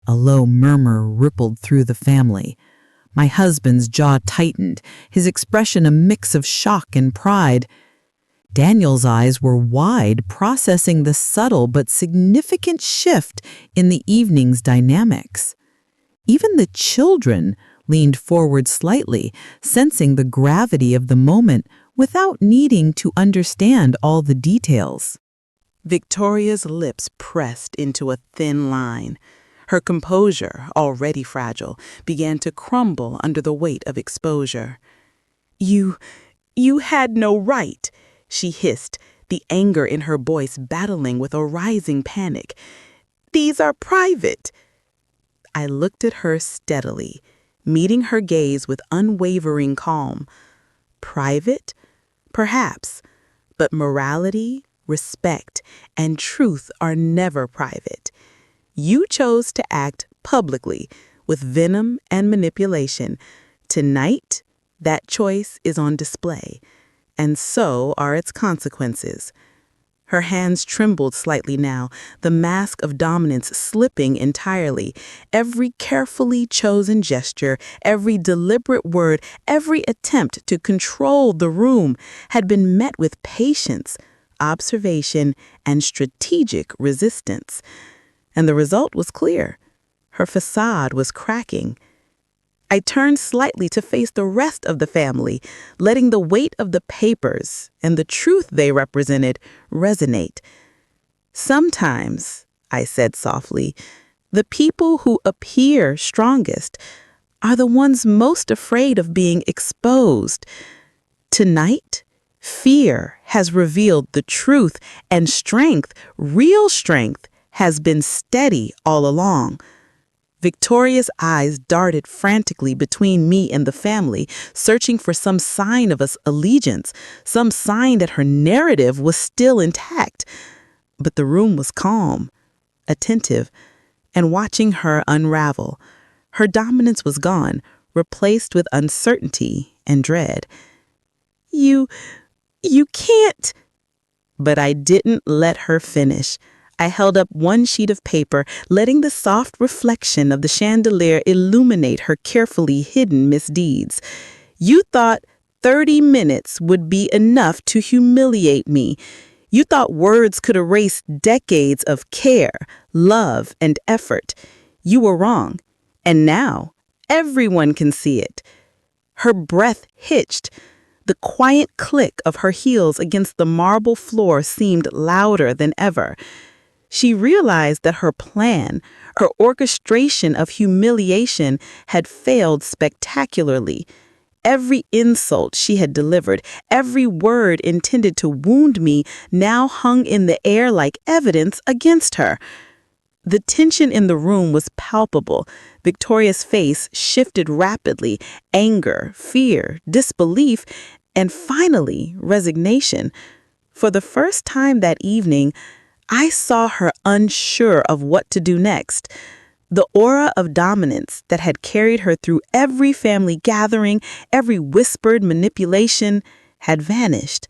A low murmur rippled through the family. My husband's jaw tightened, his expression a mix of shock and pride. Daniel's eyes were wide, processing the subtle but significant shift in the evening's dynamics. Even the children leaned forward slightly, sensing the gravity of the moment without needing to understand all the details. Victoria's lips pressed into a thin line. Her composure, already fragile, began to crumble under the weight of exposure. You had no right," she hissed, the anger in her voice battling with a rising panic. "These are private." I looked at her steadily, meeting her gaze with unwavering calm. Private? Perhaps, but morality, respect, and truth are never private. You chose to act publicly with venom and manipulation. Tonight, that choice is on display, and so are its consequences. Her hands trembled slightly now, the mask of dominance slipping entirely. Every carefully chosen gesture, every deliberate word, every attempt to control the room had been met with patience, observation, and strategic resistance. And the result was clear. Her facade was cracking. I turned slightly to face the rest of the family, letting the weight of the papers and the truth they represented resonate. Sometimes, I said softly, the people who appear strongest are the ones most afraid of being exposed. Tonight, fear has revealed the truth, and strength, real strength, has been steady all along. Victoria's eyes darted frantically between me and the family, searching for some sign of us allegiance, some sign that her narrative was still intact. But the room was calm, attentive, and watching her unravel. Her dominance was gone, replaced with uncertainty and dread. You can't. But I didn't let her finish. I held up one sheet of paper, letting the soft reflection of the chandelier illuminate her carefully hidden misdeeds. You thought 30 minutes would be enough to humiliate me. You thought words could erase decades of care, love, and effort. You were wrong. And now, everyone can see it. Her breath hitched. The quiet click of her heels against the marble floor seemed louder than ever. She realized that her plan, her orchestration of humiliation, had failed spectacularly. Every insult she had delivered, every word intended to wound me, now hung in the air like evidence against her. The tension in the room was palpable. Victoria's face shifted rapidly: anger, fear, disbelief, and finally, resignation. For the first time that evening, I saw her unsure of what to do next. The aura of dominance that had carried her through every family gathering, every whispered manipulation, had vanished.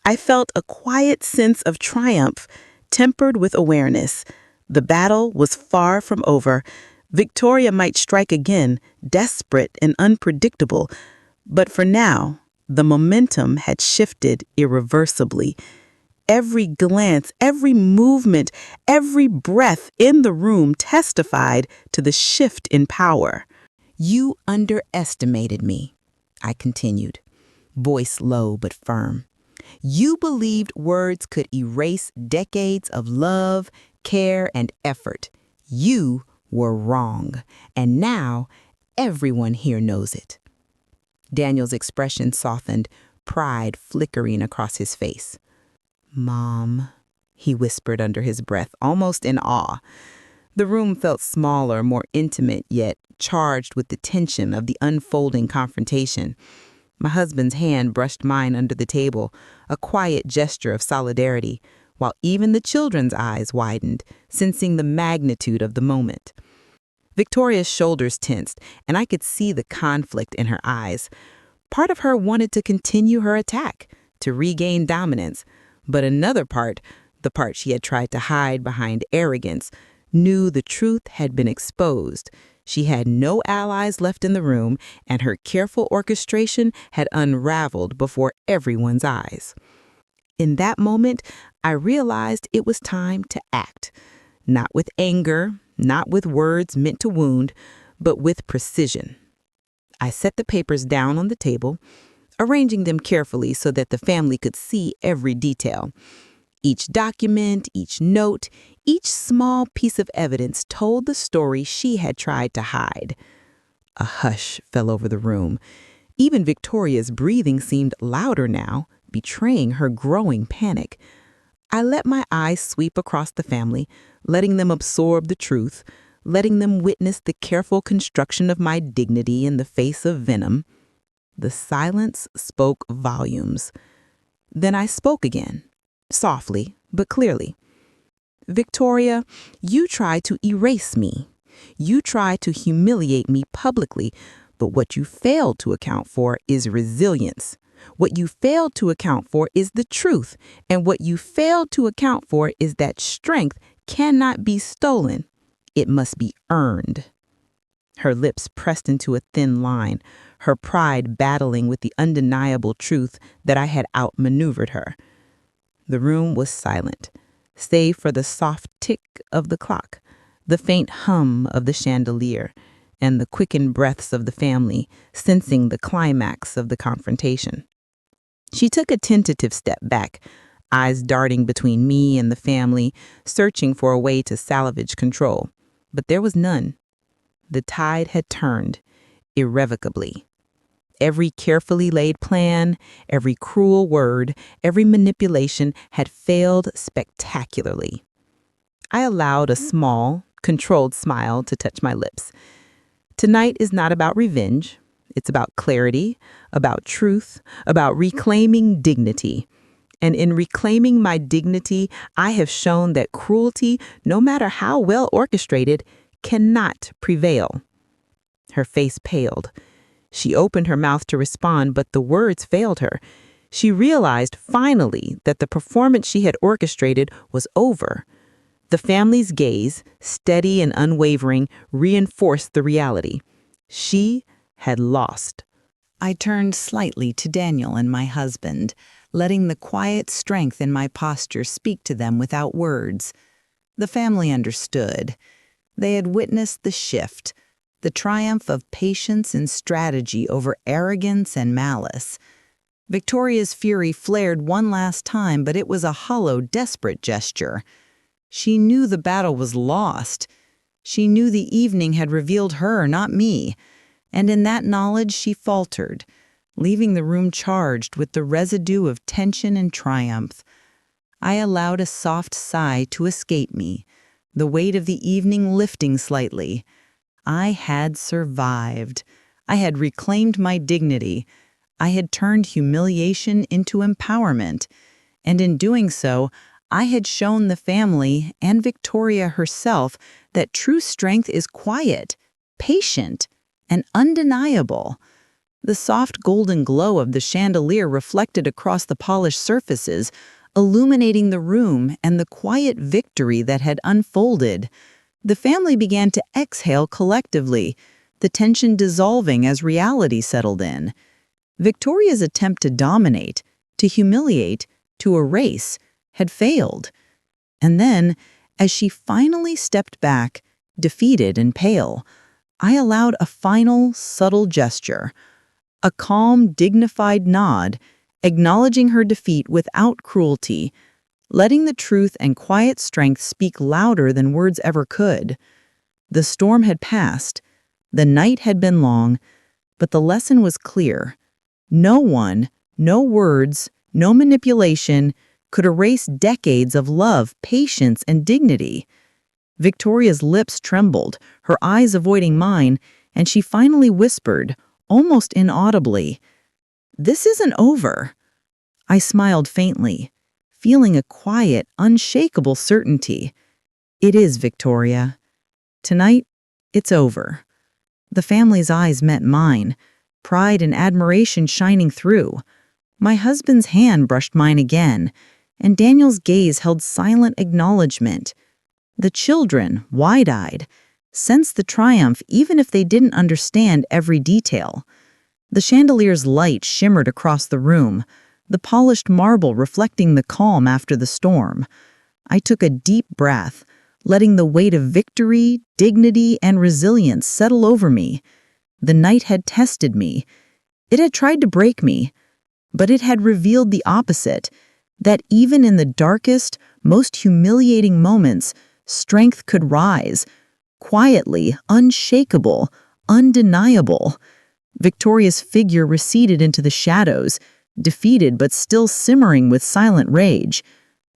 I felt a quiet sense of triumph, tempered with awareness. The battle was far from over. Victoria might strike again, desperate and unpredictable. But for now, the momentum had shifted irreversibly. Every glance, every movement, every breath in the room testified to the shift in power. You underestimated me, I continued, voice low but firm. You believed words could erase decades of love, care, and effort. You were wrong, and now everyone here knows it. Daniel's expression softened, pride flickering across his face. "Mom," he whispered under his breath, almost in awe. The room felt smaller, more intimate, yet charged with the tension of the unfolding confrontation. My husband's hand brushed mine under the table, a quiet gesture of solidarity, while even the children's eyes widened, sensing the magnitude of the moment. Victoria's shoulders tensed, and I could see the conflict in her eyes. Part of her wanted to continue her attack, to regain dominance, but another part, the part she had tried to hide behind arrogance, knew the truth had been exposed. She had no allies left in the room, and her careful orchestration had unraveled before everyone's eyes. In that moment, I realized it was time to act, not with anger, not with words meant to wound, but with precision. I set the papers down on the table, arranging them carefully so that the family could see every detail. Each document, each note, each small piece of evidence told the story she had tried to hide. A hush fell over the room. Even Victoria's breathing seemed louder now, betraying her growing panic. I let my eyes sweep across the family, letting them absorb the truth, letting them witness the careful construction of my dignity in the face of venom. The silence spoke volumes. Then I spoke again, softly but clearly. "Victoria, you tried to erase me. You tried to humiliate me publicly, but what you failed to account for is resilience. What you failed to account for is the truth, and what you failed to account for is that strength cannot be stolen. It must be earned." Her lips pressed into a thin line, her pride battling with the undeniable truth that I had outmaneuvered her. The room was silent, save for the soft tick of the clock, the faint hum of the chandelier, and the quickened breaths of the family, sensing the climax of the confrontation. She took a tentative step back, eyes darting between me and the family, searching for a way to salvage control. But there was none. The tide had turned, irrevocably. Every carefully laid plan, every cruel word, every manipulation had failed spectacularly. I allowed a small, controlled smile to touch my lips. Tonight is not about revenge. It's about clarity, about truth, about reclaiming dignity. And in reclaiming my dignity, I have shown that cruelty, no matter how well orchestrated, cannot prevail. Her face paled. She opened her mouth to respond, but the words failed her. She realized finally that the performance she had orchestrated was over. The family's gaze, steady and unwavering, reinforced the reality. She had lost. I turned slightly to Daniel and my husband, letting the quiet strength in my posture speak to them without words. The family understood. They had witnessed the shift, the triumph of patience and strategy over arrogance and malice. Victoria's fury flared one last time, but it was a hollow, desperate gesture. She knew the battle was lost. She knew the evening had revealed her, not me. And in that knowledge she faltered, leaving the room charged with the residue of tension and triumph. I allowed a soft sigh to escape me, the weight of the evening lifting slightly. I had survived. I had reclaimed my dignity. I had turned humiliation into empowerment. And in doing so, I had shown the family and Victoria herself that true strength is quiet, patient, and undeniable. The soft golden glow of the chandelier reflected across the polished surfaces, illuminating the room and the quiet victory that had unfolded. The family began to exhale collectively, the tension dissolving as reality settled in. Victoria's attempt to dominate, to humiliate, to erase, had failed. And then, as she finally stepped back, defeated and pale, I allowed a final, subtle gesture, a calm, dignified nod, acknowledging her defeat without cruelty, letting the truth and quiet strength speak louder than words ever could. The storm had passed, the night had been long, but the lesson was clear. No one, no words, no manipulation could erase decades of love, patience, and dignity. Victoria's lips trembled, her eyes avoiding mine, and she finally whispered, almost inaudibly, "This isn't over." I smiled faintly, feeling a quiet, unshakable certainty. "It is, Victoria. Tonight, it's over." The family's eyes met mine, pride and admiration shining through. My husband's hand brushed mine again, and Daniel's gaze held silent acknowledgement. The children, wide-eyed, sensed the triumph even if they didn't understand every detail. The chandelier's light shimmered across the room, the polished marble reflecting the calm after the storm. I took a deep breath, letting the weight of victory, dignity, and resilience settle over me. The night had tested me. It had tried to break me, but it had revealed the opposite, that even in the darkest, most humiliating moments, strength could rise, quietly, unshakable, undeniable. Victoria's figure receded into the shadows, defeated but still simmering with silent rage.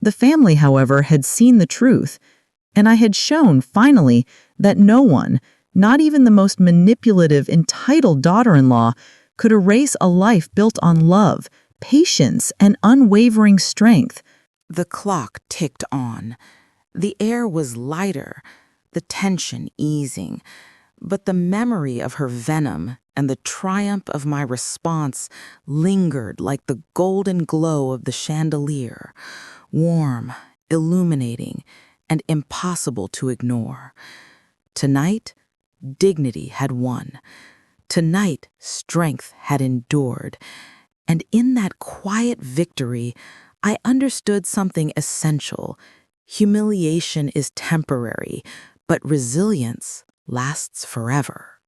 The family, however, had seen the truth, and I had shown, finally, that no one, not even the most manipulative, entitled daughter-in-law, could erase a life built on love, patience, and unwavering strength. The clock ticked on. The air was lighter, the tension easing, but the memory of her venom and the triumph of my response lingered like the golden glow of the chandelier, warm, illuminating, and impossible to ignore. Tonight, dignity had won. Tonight, strength had endured. And in that quiet victory, I understood something essential. Humiliation is temporary, but resilience lasts forever.